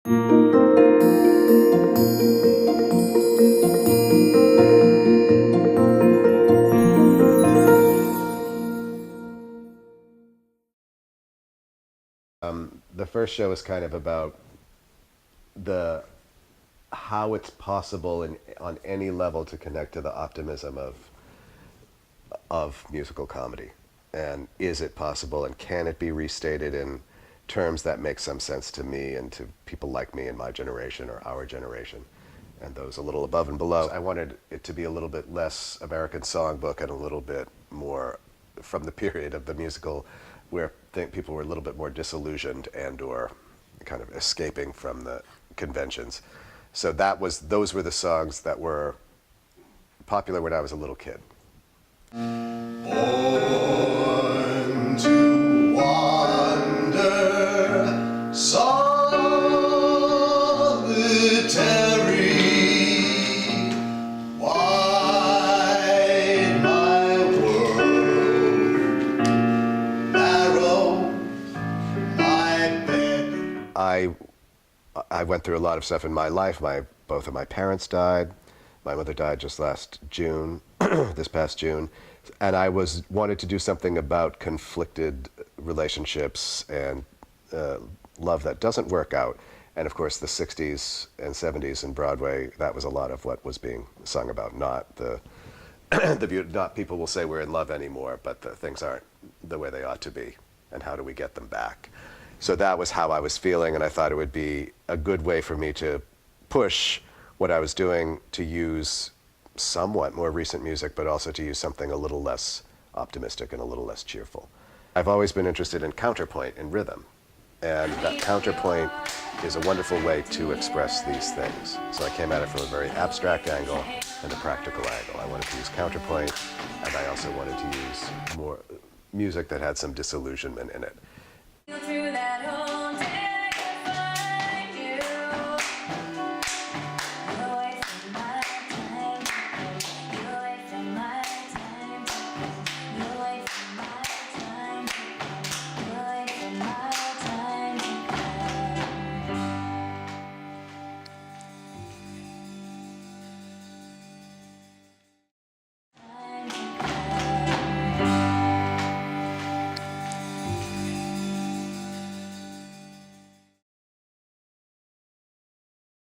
The first show is kind of about how it's possible on any level to connect to the optimism of musical comedy. And is it possible, and can it be restated in terms that make some sense to me and to people like me in my generation or our generation, and those a little above and below. I wanted it to be a little bit less American Songbook and a little bit more from the period of the musical where people were a little bit more disillusioned and or kind of escaping from the conventions. So those were the songs that were popular when I was a little kid. Born to wander, solitary, wide my world, narrow my bed. I went through a lot of stuff in my life. Both of my parents died. My mother died just last June, this past June, and I wanted to do something about conflicted relationships and love that doesn't work out. And of course, the 60s and 70s in Broadway, that was a lot of what was being sung about. Not not people will say we're in love anymore, but things aren't the way they ought to be, and how do we get them back? So that was how I was feeling, and I thought it would be a good way for me to push what I was doing to use somewhat more recent music, but also to use something a little less optimistic and a little less cheerful. I've always been interested in counterpoint and rhythm, and that counterpoint is a wonderful way to express these things. So I came at it from a very abstract angle and a practical angle. I wanted to use counterpoint, and I also wanted to use more music that had some disillusionment in it. Through that hole.